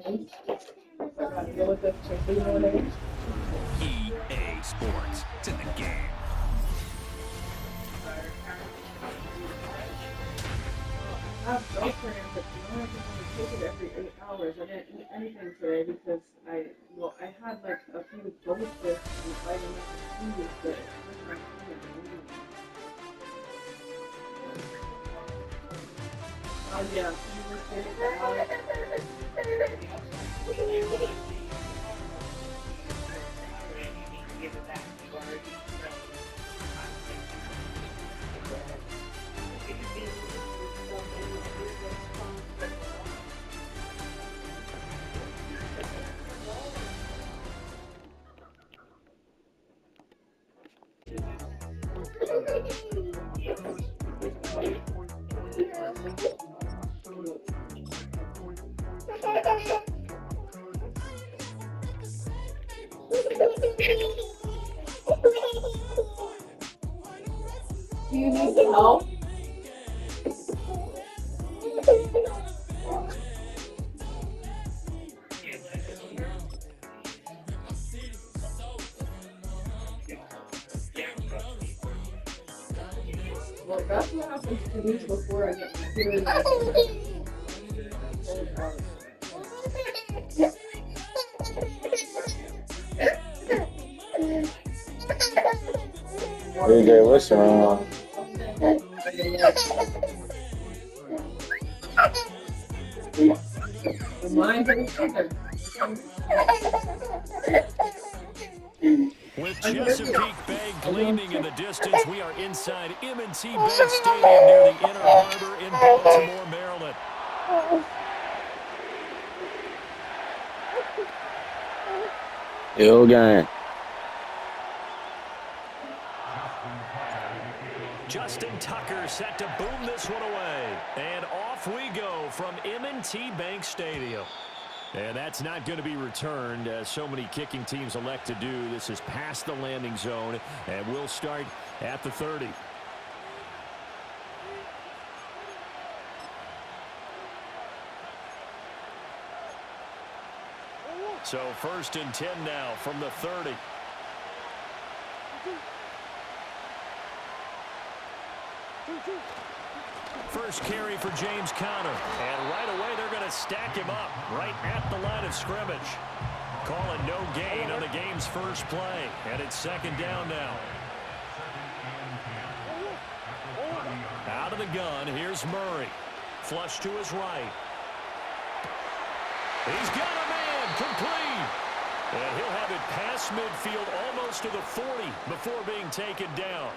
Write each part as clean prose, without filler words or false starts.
EA Sports. It's in the game. I have Zofran, but you know I can only take it every 8 hours. I didn't eat anything today because I had like a few doses and vitamin C, but it hurt my stomach. Oh yeah, you were saying that do you need some help? Well, that's what happens to me before I get my period. DJ, what's wrong? With Chesapeake Bay gleaming in the distance, we are inside M&T Bank Stadium near the Inner Harbor in Baltimore, Maryland. Yo, gang. Justin Tucker set to boom this one away. And off we go from M&T Bank Stadium. And that's not going to be returned, as so many kicking teams elect to do. This is past the landing zone, and we'll start at the 30. So 1st and 10 now from the 30. First carry for James Conner. And right away, they're going to stack him up right at the line of scrimmage. Calling no gain on the game's first play. And it's 2nd down now. Out of the gun, here's Murray. Flush to his right. He's got a man complete. And he'll have it past midfield almost to the 40 before being taken down.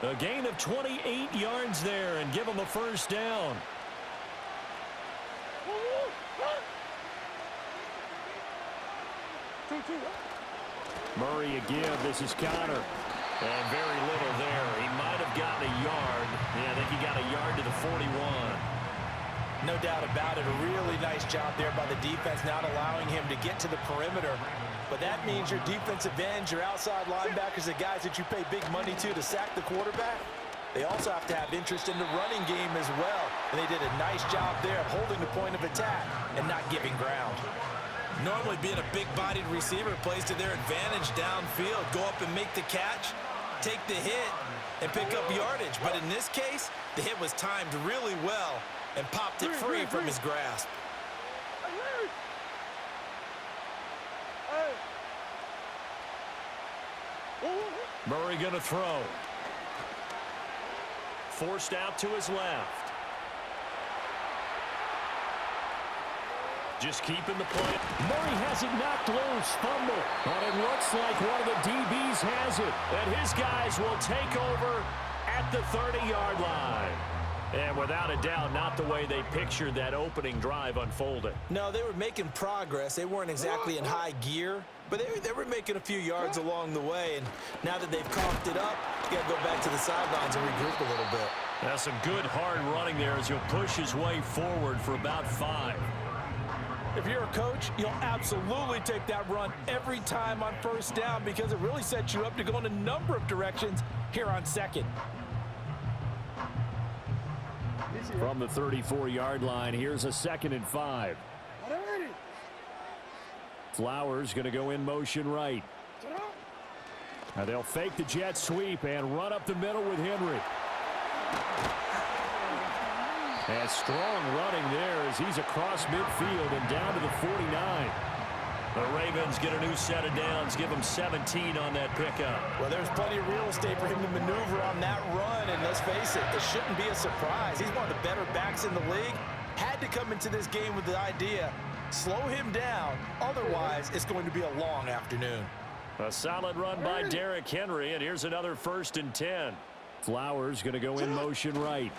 A gain of 28 yards there and give him a 1st down. Murray again. This is Conner. And very little there. He might have gotten a yard. Yeah, I think he got a yard to the 41. No doubt about it. A really nice job there by the defense, not allowing him to get to the perimeter. But that means your defensive ends, your outside linebackers, the guys that you pay big money to sack the quarterback, they also have to have interest in the running game as well. And they did a nice job there of holding the point of attack and not giving ground. Normally being a big-bodied receiver plays to their advantage downfield. Go up and make the catch, take the hit, and pick up yardage. But in this case, the hit was timed really well and popped it free from his grasp. Murray going to throw. Forced out to his left. Just keeping the play. Murray has it knocked loose. Fumble. And it looks like one of the DBs has it. And his guys will take over at the 30-yard line. And without a doubt, not the way they pictured that opening drive unfolding. No, they were making progress. They weren't exactly in high gear, but they were making a few yards along the way. And now that they've coughed it up, you got to go back to the sidelines and regroup a little bit. That's some good hard running there as he'll push his way forward for about 5. If you're a coach, you'll absolutely take that run every time on 1st down because it really sets you up to go in a number of directions here on 2nd. From the 34-yard line, here's a 2nd and 5. Flowers going to go in motion right. Now they'll fake the jet sweep and run up the middle with Henry. And strong running there as he's across midfield and down to the 49. The Ravens get a new set of downs, give them 17 on that pickup. Well, there's plenty of real estate for him to maneuver on that run, and let's face it, it shouldn't be a surprise. He's one of the better backs in the league. Had to come into this game with the idea, slow him down, otherwise it's going to be a long afternoon. A solid run by Derrick Henry, and here's another 1st and 10. Flowers going to go in motion right.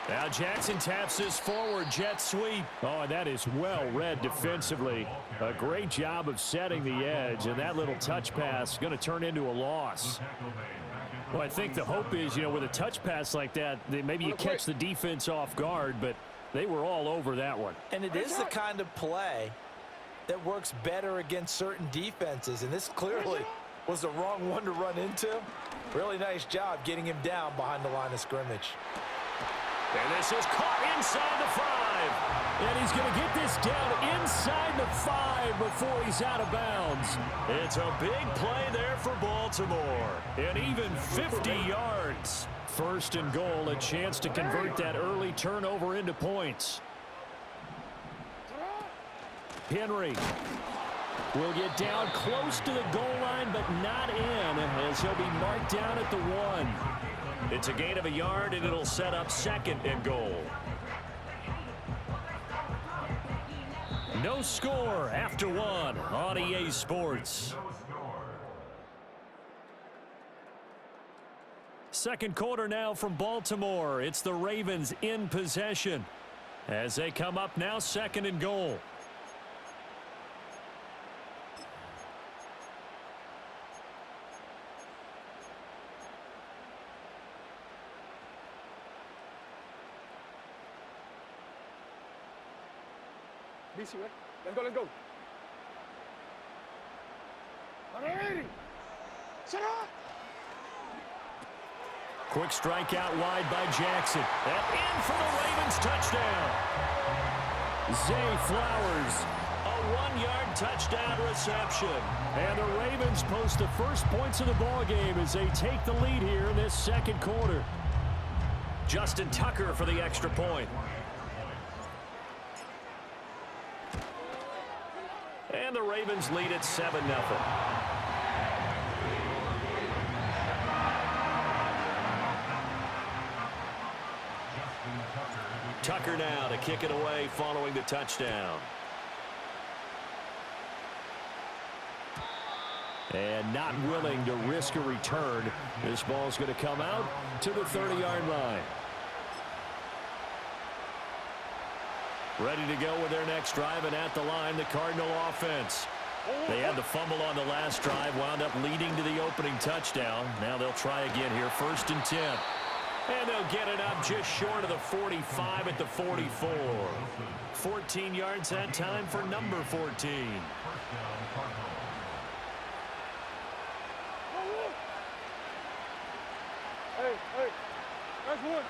Now Jackson taps this forward jet sweep. Oh, and that is well read defensively. A great job of setting the edge, and that little touch pass going to turn into a loss. Well, I think the hope is, with a touch pass like that, maybe you catch the defense off guard, but they were all over that one. And it is the kind of play that works better against certain defenses, and this clearly was the wrong one to run into. Really nice job getting him down behind the line of scrimmage. And this is caught inside the 5. And he's going to get this down inside the 5 before he's out of bounds. It's a big play there for Baltimore. And even 50 yards. 1st and goal, a chance to convert that early turnover into points. Henry will get down close to the goal line, but not in, as he'll be marked down at the 1. It's a gain of a yard, and it'll set up 2nd and goal. No score after 1 on EA Sports. Second quarter now from Baltimore. It's the Ravens in possession as they come up now 2nd and goal. BC, right? Let's go, let's go. Quick strike out wide by Jackson. And in for the Ravens touchdown. Zay Flowers, a 1-yard touchdown reception. And the Ravens post the first points of the ball game as they take the lead here in this second quarter. Justin Tucker for the extra point. And the Ravens lead at 7-0. Tucker now to kick it away following the touchdown. And not willing to risk a return. This ball's going to come out to the 30-yard line. Ready to go with their next drive, and at the line, the Cardinal offense. They had the fumble on the last drive, wound up leading to the opening touchdown. Now they'll try again here, 1st and 10. And they'll get it up just short of the 45 at the 44. 14 yards that time for number 14. Hey, that's one.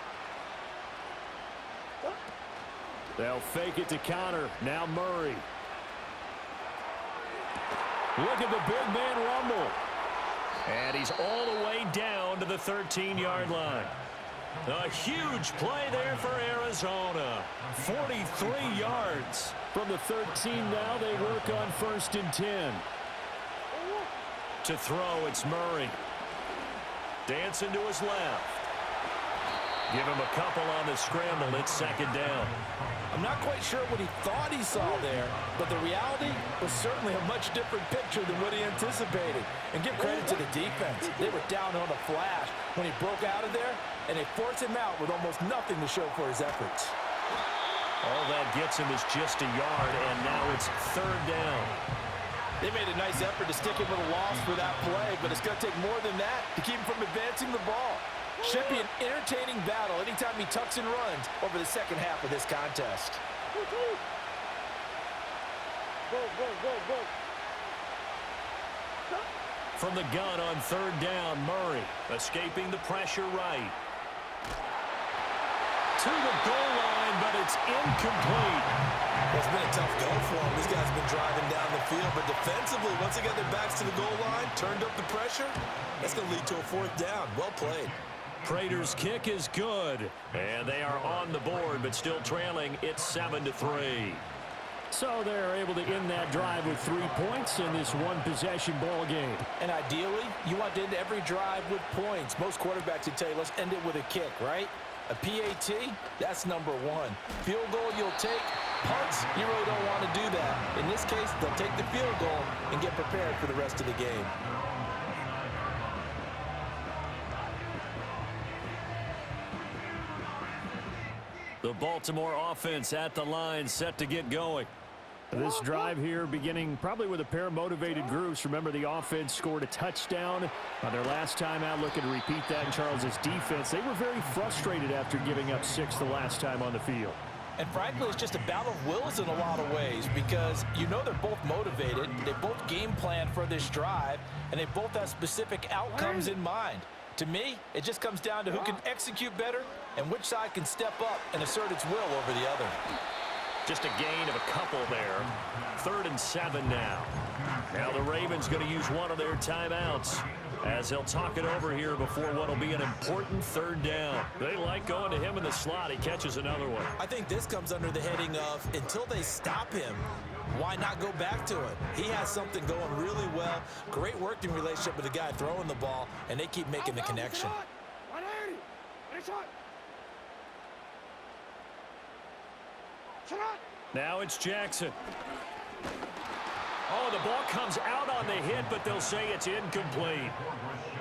They'll fake it to counter. Now Murray. Look at the big man rumble. And he's all the way down to the 13-yard line. A huge play there for Arizona. 43 yards. From the 13 now, they work on 1st and 10. To throw, it's Murray. Dancing to his left. Give him a couple on the scramble. It's 2nd down. I'm not quite sure what he thought he saw there, but the reality was certainly a much different picture than what he anticipated. And give credit to the defense. They were down on a flash when he broke out of there, and they forced him out with almost nothing to show for his efforts. All that gets him is just a yard, and now it's 3rd down. They made a nice effort to stick him with a loss for that play, but it's going to take more than that to keep him from advancing the ball. Should be an entertaining battle anytime he tucks and runs over the second half of this contest. Go. From the gun on 3rd down, Murray escaping the pressure right. To the goal line, but it's incomplete. It's been a tough go for him. This guy's been driving down the field, but Defensively, once they get their backs to the goal line, turned up the pressure, that's going to lead to a 4th down. Well played. Prater's kick is good, and they are on the board, but still trailing. It's 7-3. So they're able to end that drive with 3 points in this one-possession ball game. And ideally, you want to end every drive with points. Most quarterbacks would tell you, let's end it with a kick, right? A PAT, that's number 1. Field goal you'll take. Punts, you really don't want to do that. In this case, they'll take the field goal and get prepared for the rest of the game. The Baltimore offense at the line, set to get going. This drive here beginning probably with a pair of motivated groups. Remember, the offense scored a touchdown on their last time out. Looking to repeat that in Charles's defense. They were very frustrated after giving up 6 the last time on the field. And frankly, it's just a battle of wills in a lot of ways because you know they're both motivated. They both game plan for this drive, and they both have specific outcomes in mind. To me, it just comes down to who can execute better and which side can step up and assert its will over the other. Just a gain of a couple there. 3rd and 7 now. Now the Ravens going to use one of their timeouts as they'll talk it over here before what will be an important 3rd down. They like going to him in the slot. He catches another one. I think this comes under the heading of until they stop him, why not go back to it? He has something going really well. Great working relationship with the guy throwing the ball, and they keep making the connection. 180. Ready, shot. Shot. Now it's Jackson. Oh, the ball comes out on the hit, but they'll say it's incomplete.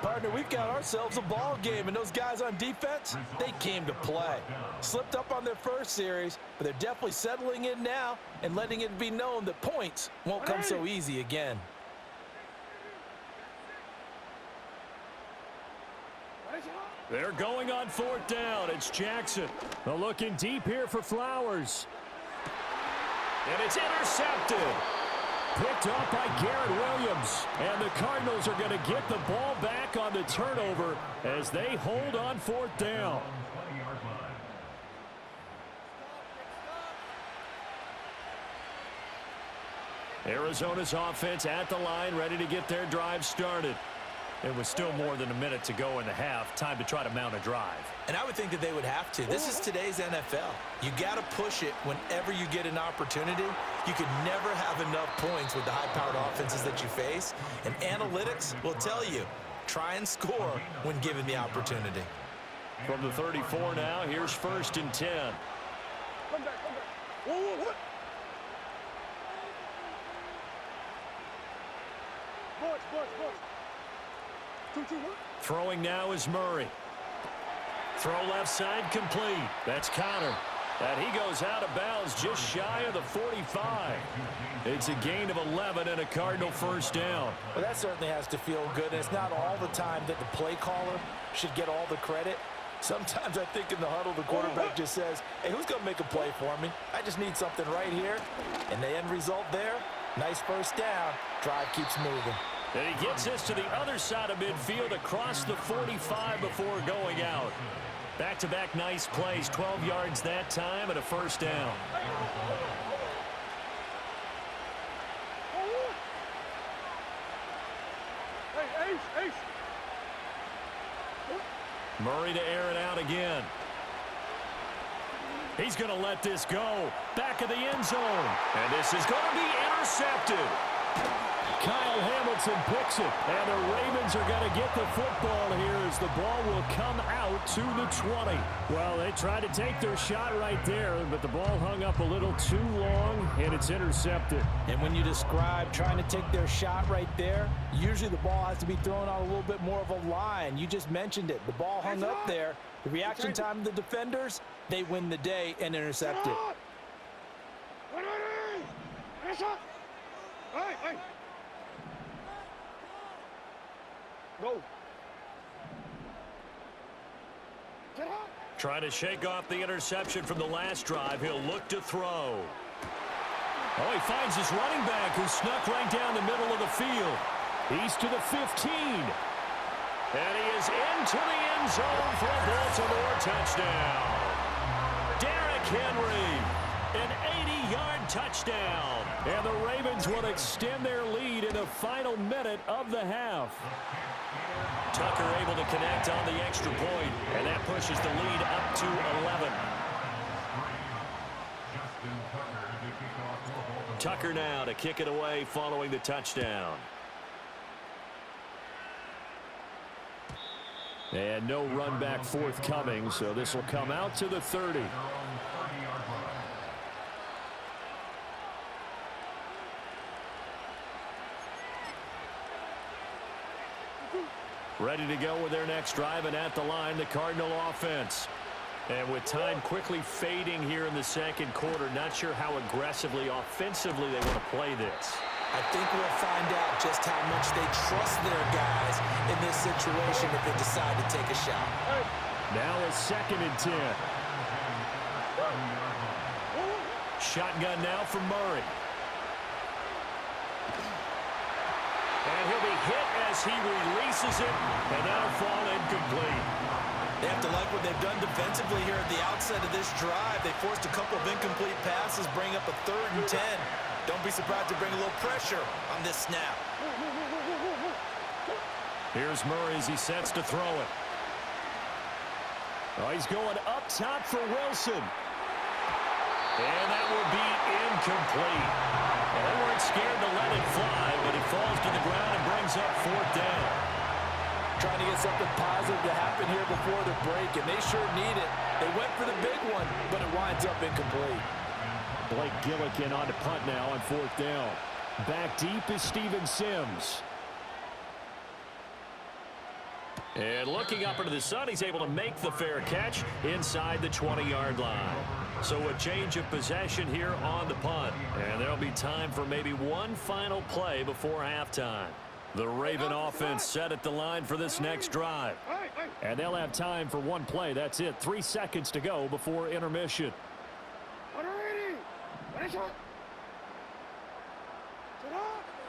Partner, we've got ourselves a ball game, and those guys on defense, they came to play. Slipped up on their first series, but they're definitely settling in now and letting it be known that points won't come so easy again. They're going on 4th down. It's Jackson. They're looking deep here for Flowers. And it's intercepted. Picked up by Garrett Williams. And the Cardinals are going to get the ball back on the turnover as they hold on 4th down. Arizona's offense at the line, ready to get their drive started. It was still more than a minute to go in the half. Time to try to mount a drive. And I would think that they would have to. This is today's NFL. You got to push it whenever you get an opportunity. You can never have enough points with the high-powered offenses that you face. And analytics will tell you, try and score when given the opportunity. From the 34 now, here's 1st and 10. Come back, come back. Whoa, whoa, what? Boys. 2-2, what? Throwing now is Murray. Throw left side complete. That's Connor. And he goes out of bounds just shy of the 45. It's a gain of 11 and a Cardinal 1st down. Well, that certainly has to feel good. And it's not all the time that the play caller should get all the credit. Sometimes I think in the huddle, the quarterback just says, hey, who's going to make a play for me? I just need something right here. And the end result there, nice 1st down. Drive keeps moving. And he gets this to the other side of midfield across the 45 before going out. Back-to-back nice plays, 12 yards that time and a 1st down. Hey, Ace. Murray to air it out again. He's going to let this go. Back of the end zone. And this is going to be intercepted. Kyle Hamilton picks it, and the Ravens are going to get the football here as the ball will come out to the 20. Well, they tried to take their shot right there, but the ball hung up a little too long, and it's intercepted. And when you describe trying to take their shot right there, usually the ball has to be thrown on a little bit more of a line. You just mentioned it. The ball hung up there. The reaction time of the defenders, they win the day and intercept it. Hey. Go. Trying to shake off the interception from the last drive. He'll look to throw. Oh, he finds his running back who snuck right down the middle of the field. He's to the 15. And he is into the end zone for a Baltimore touchdown. Derrick Henry. An 80-yard touchdown. And the Ravens will extend their lead in the final minute of the half. Tucker able to connect on the extra point, and that pushes the lead up to 11. Tucker now to kick it away following the touchdown. And no run back forthcoming, so this will come out to the 30. Ready to go with their next drive, and at the line, the Cardinal offense. And with time quickly fading here in the second quarter, not sure how aggressively, offensively they want to play this. I think we'll find out just how much they trust their guys in this situation if they decide to take a shot. Now a 2nd and 10. Shotgun now from Murray. And he'll be hit as he releases it, and that'll fall incomplete. They have to like what they've done defensively here at the outset of this drive. They forced a couple of incomplete passes, bring up a 3rd and 10. Don't be surprised to bring a little pressure on this snap. Here's Murray as he sets to throw it. Oh, he's going up top for Wilson. And that will be incomplete. Well, they weren't scared to let it fly, but it falls to the ground and brings up 4th down. Trying to get something positive to happen here before the break, and they sure need it. They went for the big one, but it winds up incomplete. Blake Gillikin on to punt now on 4th down. Back deep is Steven Sims. And looking up into the sun, he's able to make the fair catch inside the 20-yard line. So a change of possession here on the punt. And there'll be time for maybe one final play before halftime. The Raven offense set at the line for this next drive. And they'll have time for one play. That's it. 3 seconds to go before intermission.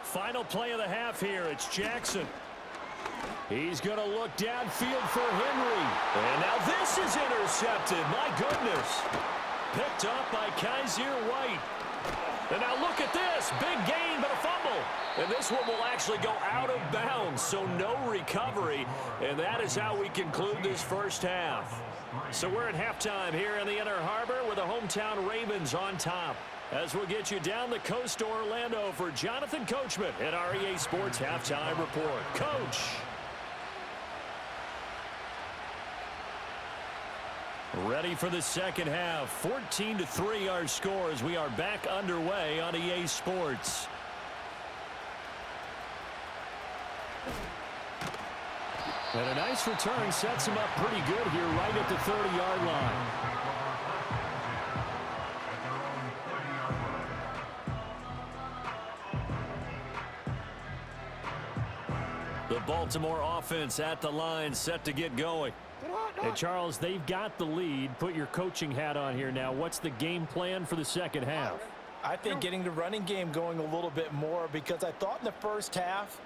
Final play of the half here. It's Jackson. He's going to look downfield for Henry. And now this is intercepted. My goodness. Picked up by Kaiser White. And now look at this. Big gain, but a fumble. And this one will actually go out of bounds, so no recovery. And that is how we conclude this first half. So we're at halftime here in the Inner Harbor with the hometown Ravens on top. As we'll get you down the coast to Orlando for Jonathan Coachman at our EA Sports Halftime Report. Coach. Ready for the second half. 14-3 our score as we are back underway on EA Sports. And a nice return sets him up pretty good here right at the 30-yard line. The Baltimore offense at the line set to get going. And Charles, they've got the lead. Put your coaching hat on here now. What's the game plan for the second half? I think getting the running game going a little bit more, because I thought in the first half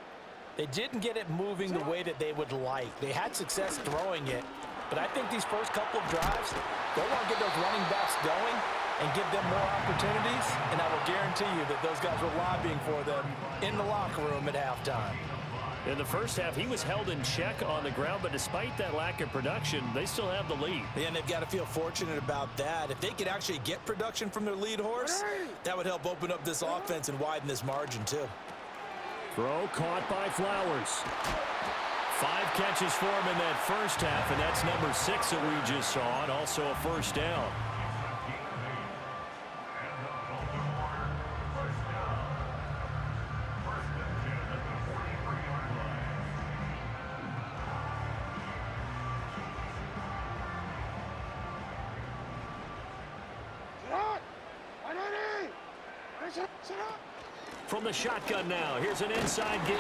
they didn't get it moving the way that they would like. They had success throwing it, but I think these first couple of drives, they want to get those running backs going and give them more opportunities, and I will guarantee you that those guys were lobbying for them in the locker room at halftime. In the first half, he was held in check on the ground, but despite that lack of production, they still have the lead. And they've got to feel fortunate about that. If they could actually get production from their lead horse, that would help open up this offense and widen this margin too. Throw caught by Flowers. 5 catches for him in that first half, and that's number 6 that we just saw, and also a first down. From the shotgun now, here's an inside give.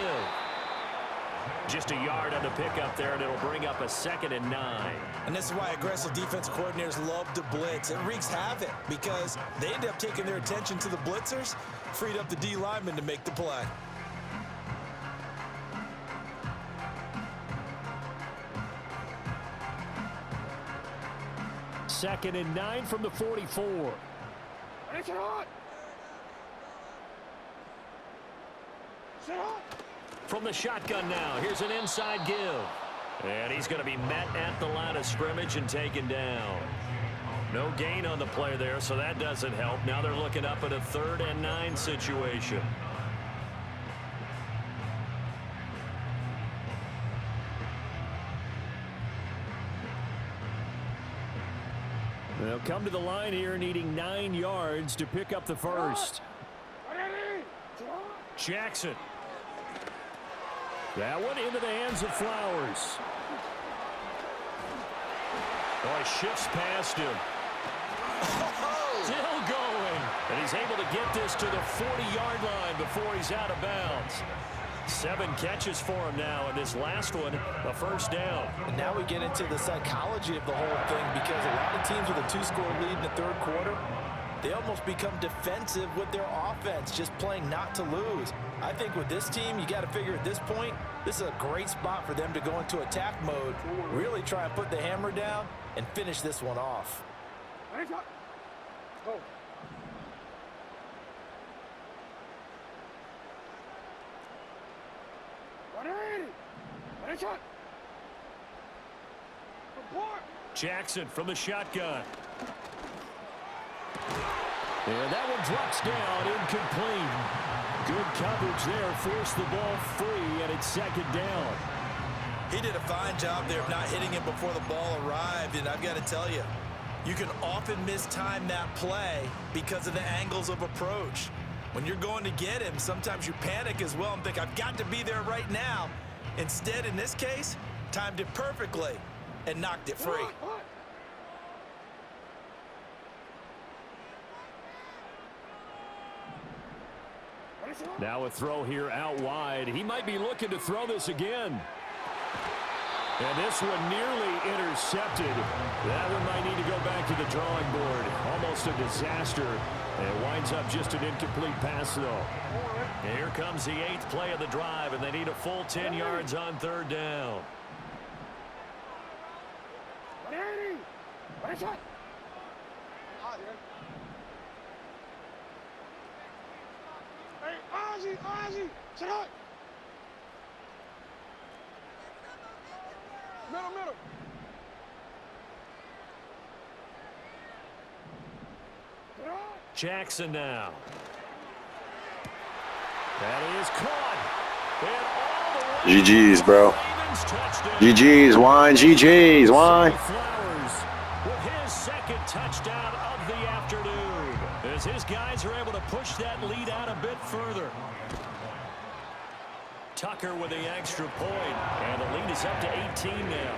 Just a yard on the pickup there, and it'll bring up a 2nd and 9. And this is why aggressive defense coordinators love to blitz. It wreaks havoc because they end up taking their attention to the blitzers, freed up the D lineman to make the play. Second and 9 from the 44. Sit hot. Sit hot. From the shotgun now, here's an inside give. And he's going to be met at the line of scrimmage and taken down. No gain on the play there, so that doesn't help. Now they're looking up at a 3rd and 9 situation. They'll come to the line here needing 9 yards to pick up the first. Jackson. That one into the hands of Flowers. Oh, he shifts past him. Still going. And he's able to get this to the 40-yard line before he's out of bounds. 7 catches for him now, and this last one, a first down. And now we get into the psychology of the whole thing, because a lot of teams with a 2-score lead in the 3rd quarter, they almost become defensive with their offense, just playing not to lose. I think with this team, you got to figure at this point, this is a great spot for them to go into attack mode, really try and put the hammer down and finish this one off. Go. Jackson from the shotgun. And that one drops down, incomplete. Good coverage there, forced the ball free, and it's 2nd down. He did a fine job there of not hitting him before the ball arrived, and I've got to tell you, you can often mistime that play because of the angles of approach. When you're going to get him, sometimes you panic as well and think, I've got to be there right now. Instead, in this case, timed it perfectly and knocked it free. Now a throw here out wide. He might be looking to throw this again. And this one nearly intercepted. That one might need to go back to the drawing board. Almost a disaster. And it winds up just an incomplete pass, though. And here comes the 8th play of the drive, and they need a full 10 yards on 3rd down. Hey, Ozzy, sit up. Middle. Jackson now. That is caught. GG's, bro. GG's, Juan. GG's, Juan. Flowers with his 2nd touchdown of the afternoon, as his guys are able to push that lead out a bit further. Tucker with the extra point, and the lead is up to 18 now.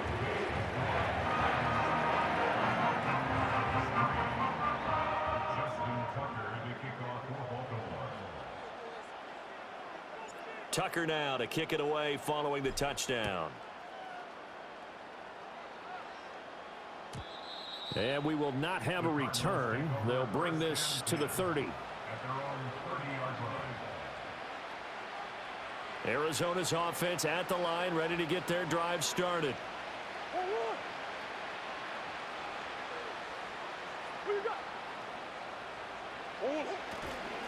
Tucker now to kick it away following the touchdown. And we will not have a return. They'll bring this to the 30. Arizona's offense at the line, ready to get their drive started.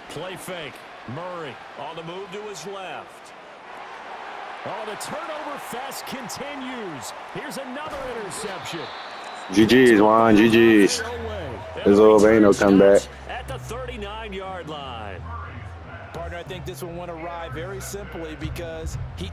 Play fake. Murray on the move to his left. Oh, the turnover fest continues. Here's another interception. GG's, Juan. GG's. There's ain't no comeback. At the 39-yard line. Partner, I think this one went awry very simply because he